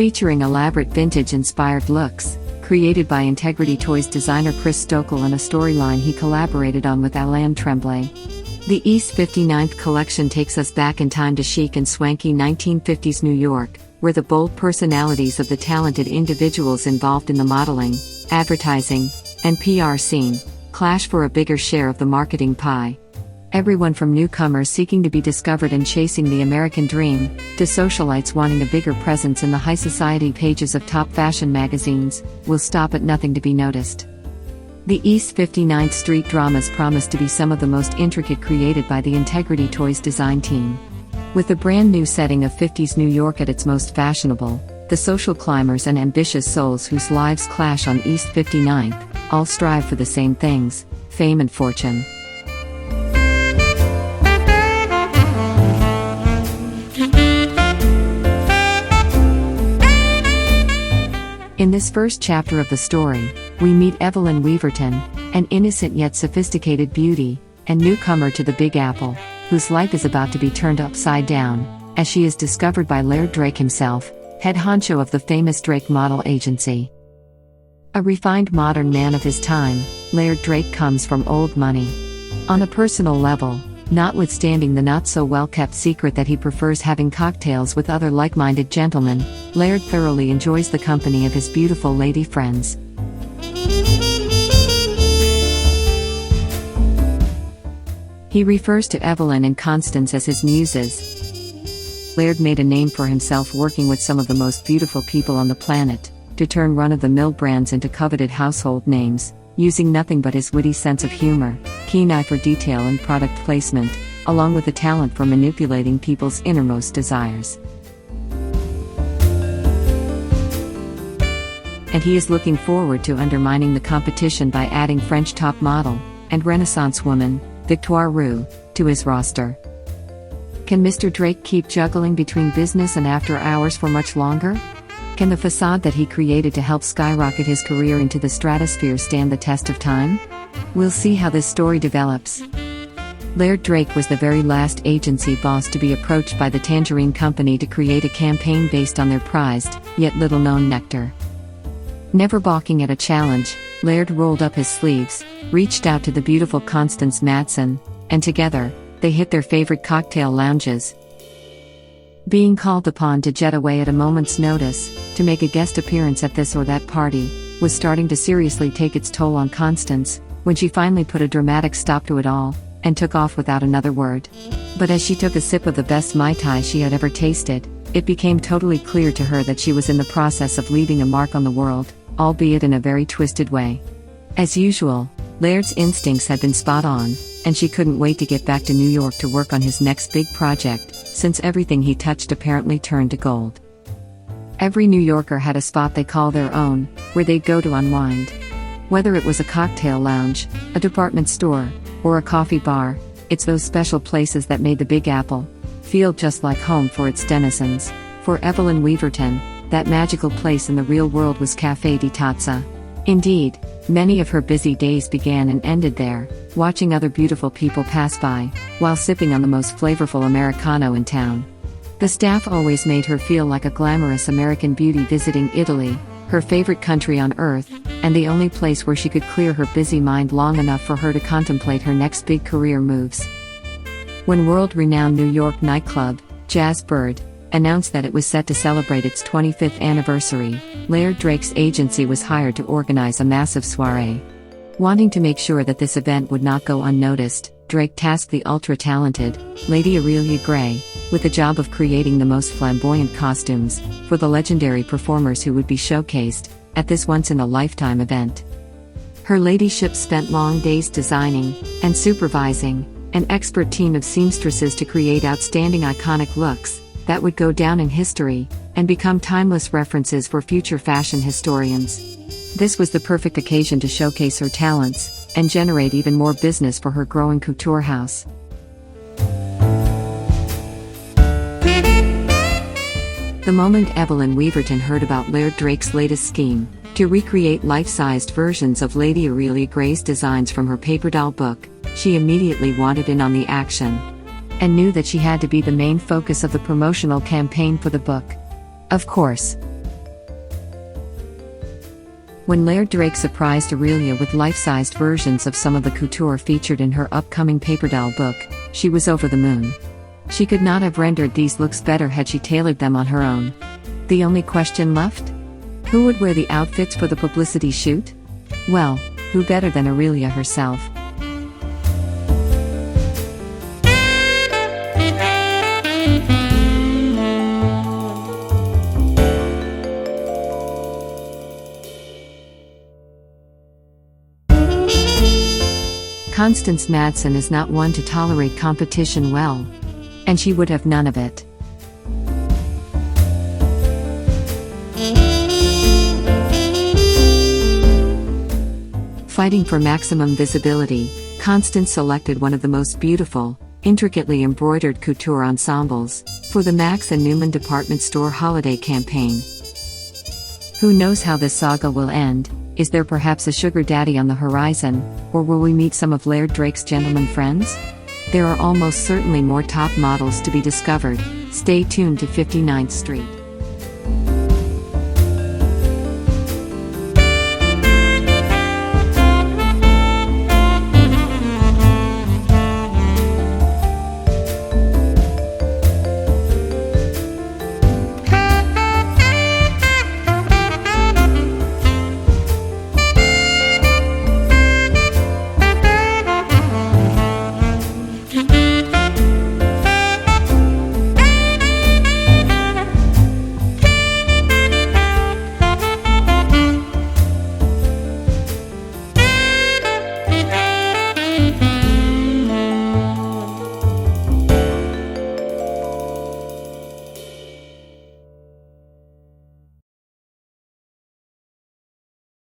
Featuring elaborate vintage-inspired looks, created by Integrity Toys designer Chris Stoeckel and a storyline he collaborated on with Alain Tremblay. The East 59th collection takes us back in time to chic and swanky 1950s New York, where the bold personalities of the talented individuals involved in the modeling, advertising, and PR scene clash for a bigger share of the marketing pie. Everyone from newcomers seeking to be discovered and chasing the American dream, to socialites wanting a bigger presence in the high society pages of top fashion magazines, will stop at nothing to be noticed. The East 59th Street dramas promise to be some of the most intricate created by the Integrity Toys design team. With the brand new setting of 50s New York at its most fashionable, the social climbers and ambitious souls whose lives clash on East 59th, all strive for the same things: fame and fortune. In this first chapter of the story, we meet Evelyn Weaverton, an innocent yet sophisticated beauty, and newcomer to the Big Apple, whose life is about to be turned upside down, as she is discovered by Laird Drake himself, head honcho of the famous Drake model agency. A refined modern man of his time, Laird Drake comes from old money. On a personal level, notwithstanding the not-so-well-kept secret that he prefers having cocktails with other like-minded gentlemen, Laird thoroughly enjoys the company of his beautiful lady friends. He refers to Evelyn and Constance as his muses. Laird made a name for himself working with some of the most beautiful people on the planet, to turn run-of-the-mill brands into coveted household names, using nothing but his witty sense of humor, keen eye for detail and product placement, along with a talent for manipulating people's innermost desires. And he is looking forward to undermining the competition by adding French top model and Renaissance woman, Victoire Roux, to his roster. Can Mr. Drake keep juggling between business and after hours for much longer? Can the facade that he created to help skyrocket his career into the stratosphere stand the test of time? We'll see how this story develops. Laird Drake was the very last agency boss to be approached by the Tangerine Company to create a campaign based on their prized, yet little-known nectar. Never balking at a challenge, Laird rolled up his sleeves, reached out to the beautiful Constance Madsen, and together, they hit their favorite cocktail lounges. Being called upon to jet away at a moment's notice, to make a guest appearance at this or that party, was starting to seriously take its toll on Constance, when she finally put a dramatic stop to it all, and took off without another word. But as she took a sip of the best Mai Tai she had ever tasted, it became totally clear to her that she was in the process of leaving a mark on the world, albeit in a very twisted way. As usual, Laird's instincts had been spot on, and she couldn't wait to get back to New York to work on his next big project, since everything he touched apparently turned to gold. Every New Yorker had a spot they call their own, where they'd go to unwind. Whether it was a cocktail lounge, a department store, or a coffee bar, it's those special places that made the Big Apple feel just like home for its denizens. For Evelyn Weaverton, that magical place in the real world was Café di Tazza. Indeed, many of her busy days began and ended there, watching other beautiful people pass by, while sipping on the most flavorful Americano in town. The staff always made her feel like a glamorous American beauty visiting Italy, her favorite country on earth, and the only place where she could clear her busy mind long enough for her to contemplate her next big career moves. When world-renowned New York nightclub, Jazz Bird, announced that it was set to celebrate its 25th anniversary, Laird Drake's agency was hired to organize a massive soiree. Wanting to make sure that this event would not go unnoticed, Drake tasked the ultra-talented Lady Aurelia Gray with the job of creating the most flamboyant costumes for the legendary performers who would be showcased at this once-in-a-lifetime event. Her ladyship spent long days designing and supervising an expert team of seamstresses to create outstanding iconic looks that would go down in history and become timeless references for future fashion historians. This was the perfect occasion to showcase her talents and generate even more business for her growing couture house. The moment Evelyn Weaverton heard about Laird Drake's latest scheme, to recreate life-sized versions of Lady Aurelia Gray's designs from her paper doll book, she immediately wanted in on the action, and knew that she had to be the main focus of the promotional campaign for the book. Of course, When Laird Drake surprised Aurelia with life-sized versions of some of the couture featured in her upcoming paper doll book, she was over the moon. She could not have rendered these looks better had she tailored them on her own. The only question left? Who would wear the outfits for the publicity shoot? Well, who better than Aurelia herself? Constance Madsen is not one to tolerate competition well. And she would have none of it. Fighting for maximum visibility, Constance selected one of the most beautiful, intricately embroidered couture ensembles for the Max and Newman department store holiday campaign. Who knows how this saga will end? Is there perhaps a sugar daddy on the horizon, or will we meet some of Laird Drake's gentleman friends? There are almost certainly more top models to be discovered. Stay tuned to 59th Street.